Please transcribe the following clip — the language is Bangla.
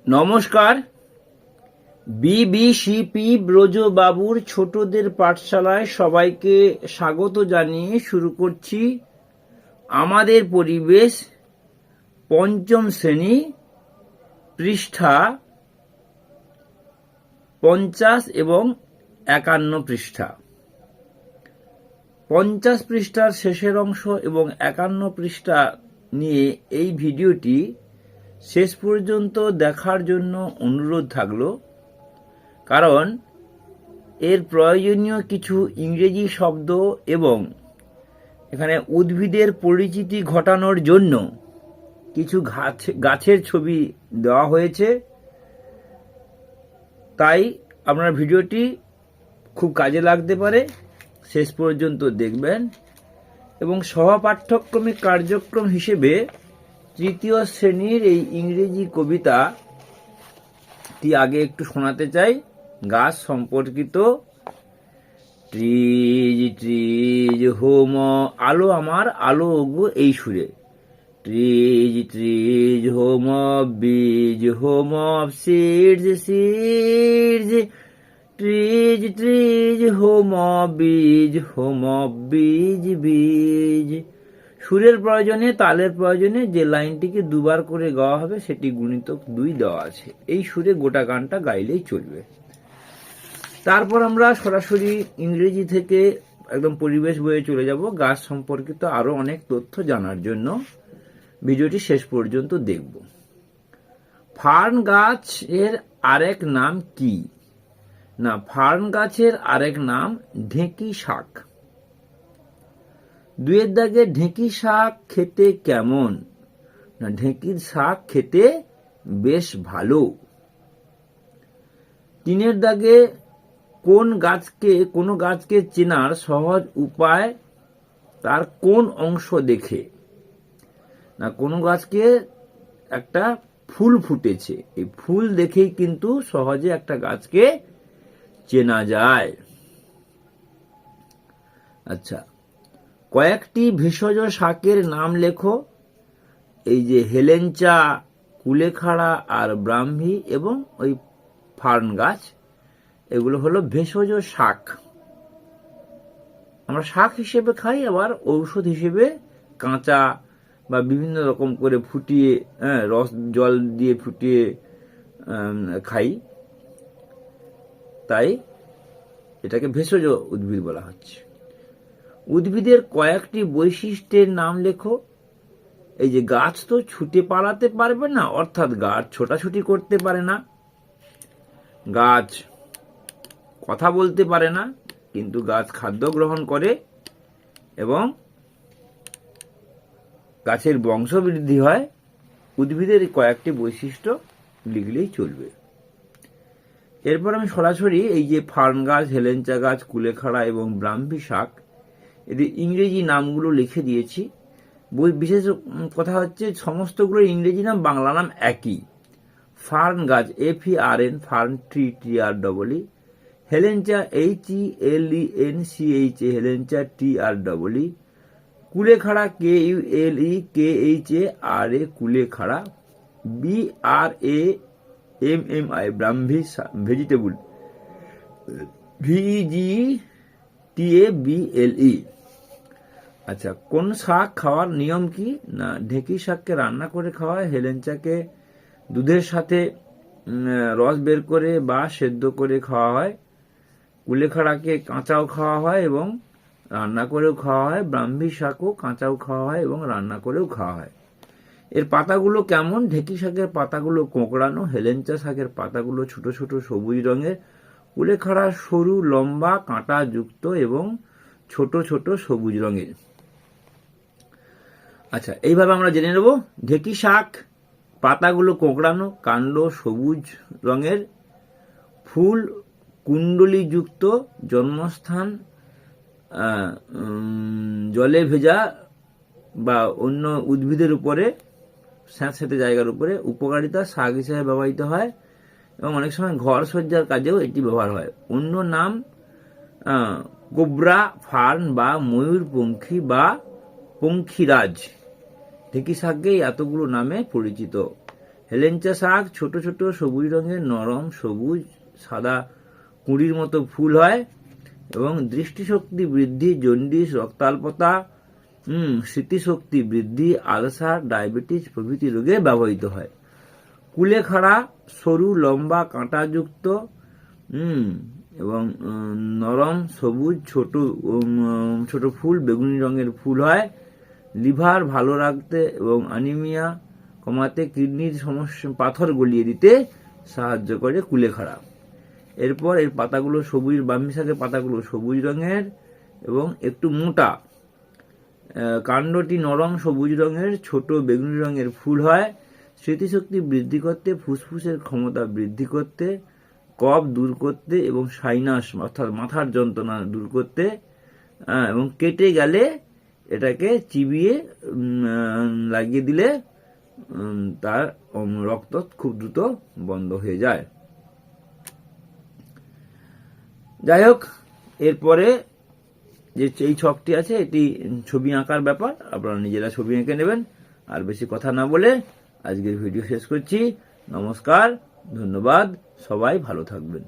নমস্কার। বিবিসিপি ব্রজবাবুর ছোটদের পাঠশালায় সবাইকে স্বাগত জানিয়ে শুরু করছি আমাদের পরিবেশ পঞ্চম শ্রেণী, পৃষ্ঠা 50 এবং 51 পৃষ্ঠা। 50 পৃষ্ঠার শেষের অংশ এবং 51 পৃষ্ঠা নিয়ে এই ভিডিওটি শেষ পর্যন্ত দেখার জন্য অনুরোধ থাকলো, কারণ এর প্রয়োজনীয় কিছু ইংরেজি শব্দ এবং এখানে উদ্ভিদের পরিচিতি ঘটানোর জন্য কিছু গাছের ছবি দেওয়া হয়েছে। তাই আপনার ভিডিওটি খুব কাজে লাগতে পারে, শেষ পর্যন্ত দেখবেন। এবং সহপাঠ্যক্রমিক কার্যক্রম হিসেবে তৃতীয় শ্রেণীর এই ইংরেজি কবিতাটি আগে একটু শোনাতে চাই, গাছ সম্পর্কিত। ট্রিজ ট্রিজ হোম, আলো আমার আলো ওগো এই সুরে। ট্রিজ ট্রিজ হোম অফ বীজ, home of seeds seeds. Trees trees home of বীজ, হোম অফ বীজ বীজ। সুরের প্রয়োজনে, তালের প্রয়োজনে যে লাইনটিকে দুবার করে গাওয়া হবে সেটি গুণিতক 2 দেওয়া আছে। এই সুরে গোটা গানটা গাইলেই চলবে। তারপর আমরা সরাসরি ইংরেজি থেকে একদম পরিবেশ বইয়ে চলে যাব গাছ সম্পর্কিত আরো অনেক তথ্য জানার জন্য। ভিডিওটি শেষ পর্যন্ত দেখব। ফার্ন গাছের আরেক নাম কি? না, ফার্ন গাছের আরেক নাম ঢেঁকি শাক। 2 দাগে ঢেঁকি শাক খেতে কেমন? না, ঢেঁকির শাক খেতে বেশ ভালো। 3 দাগে কোন গাছকে চেনার সহজ উপায় তার কোন অংশ দেখে? না, কোন গাছকে একটা ফুল ফুটেছে, এই ফুল দেখেই কিন্তু সহজে একটা গাছকে চেনা যায়। আচ্ছা, কয়েকটি ভেষজ শাকের নাম লেখো। এই যে হেলেঞ্চা, কুলেখাড়া আর ব্রাহ্মী এবং ওই ফার্ন গাছ, এগুলো হলো ভেষজ শাক। আমরা শাক হিসেবে খাই, আবার ঔষধ হিসেবে কাঁচা বা বিভিন্ন রকম করে ফুটিয়ে, রস জল দিয়ে ফুটিয়ে খাই। তাই এটাকে ভেষজ উদ্ভিদ বলা হচ্ছে। উদ্ভিদের কয়েকটি বৈশিষ্ট্যের নাম লেখো। এই যে গাছ তো ছুটে পালাতে পারবে না, অর্থাৎ গাছ ছোটাছুটি করতে পারে না, গাছ কথা বলতে পারে না, কিন্তু গাছ খাদ্য গ্রহণ করে এবং গাছের বংশবৃদ্ধি হয়। উদ্ভিদের কয়েকটি বৈশিষ্ট্য লিখলেই চলবে। এরপর আমি সরাসরি এই যে ফার্ন গাছ, হেলেঞ্চা গাছ, কুলেখাড়া এবং ব্রাহ্মী শাক, এদের ইংরেজি নামগুলো লিখে দিয়েছি। বিশেষ কথা হচ্ছে সমস্তগুলোর ইংরেজি নাম, বাংলা নাম একই। ফার্ন গাছ FERN, fern, TREE। হেলেঞ্চা HELENCHA, হেলেঞ্চা TREE। কুলেখাড়া KULEKHARA, কুলেখাড়া। BRAMMI, ব্রাহ্মী, ভেজিটেবল, VEGTABLE। আচ্ছা, কোন শাক খাওয়ার নিয়ম কি? না, ঢেঁকি শাককে রান্না করে খাওয়া হয়, হেলেঞ্চাকে দুধের সাথে রস বের করে বা সেদ্ধ করে খাওয়া হয়, কুলেখাড়াকে কাঁচাও খাওয়া হয় এবং রান্না করেও খাওয়া হয়, ব্রাহ্মী শাকও কাঁচাও খাওয়া হয় এবং রান্না করেও খাওয়া হয়। এর পাতাগুলো কেমন? ঢেঁকি শাকের পাতাগুলো কোঁকড়ানো, হেলেঞ্চা শাকের পাতাগুলো ছোট ছোট সবুজ রঙের, কুলেখাড়া সরু, লম্বা, কাঁটা যুক্ত এবং ছোট ছোট সবুজ রঙের। আচ্ছা, এইভাবে আমরা জেনে নেব। ঢেঁকি শাক পাতাগুলো কোঁকড়ানো, কাণ্ড সবুজ রঙের, ফুল কুণ্ডলী যুক্ত, জন্মস্থান জলে ভেজা বা অন্য উদ্ভিদের উপরে, স্যাঁতস্যাঁতে জায়গার উপরে। উপকারিতা, শাক হিসেবে ব্যবহৃত হয় এবং অনেক সময় ঘর সজ্জার কাজেও এটি ব্যবহার হয়। অন্য নাম কোবরা ফার্ন বা ময়ূরপঙ্খী বা পঙ্খিরাজ। ঢেঁকি শাককে এতগুলো নামে পরিচিত। হেলেঞ্চা শাক ছোট ছোট সবুজ রঙের নরম সবুজ সাদা কুঁড়ির মতো ফুল হয় এবং দৃষ্টিশক্তি বৃদ্ধি, জন্ডিস, রক্তাল্পতা, স্মৃতিশক্তি বৃদ্ধি, আলসার, ডায়াবেটিস প্রভৃতি রোগে ব্যবহৃত হয়। কুলেখাড়া সরু লম্বা কাঁটাযুক্ত এবং নরম সবুজ ছোট ছোট ফুল বেগুনি রঙের ফুল হয়। লিভার ভালো রাখতে এবং অ্যানিমিয়া কমাতে, কিডনির সমস্যা পাথর গলিয়ে দিতে সাহায্য করে কুলেখাড়া। এরপর এর পাতাগুলো সবুজ, ব্রাহ্মী শাকের পাতাগুলো সবুজ রঙের এবং একটু মোটা। কাণ্ডটি নরম সবুজ রঙের, ছোট বেগুনি রঙের ফুল হয়। স্মৃতিশক্তি বৃদ্ধি করতে, ফুসফুসের ক্ষমতা বৃদ্ধি করতে, কফ দূর করতে এবং সাইনাস অর্থাৎ মাথার যন্ত্রণা দূর করতে, এবং কেটে গেলে এটাকে চিবিয়ে লাগিয়ে দিলে তার রক্ত খুব দ্রুত বন্ধ হয়ে যায়। যাই হোক, এরপরে যে এই ছকটি আছে এটি ছবি আঁকার ব্যাপার, আপনারা নিজেরা ছবি এঁকে নেবেন। আর বেশি কথা না বলে আজকের ভিডিও শেষ করছি। নমস্কার, ধন্যবাদ, সবাই ভালো থাকবেন।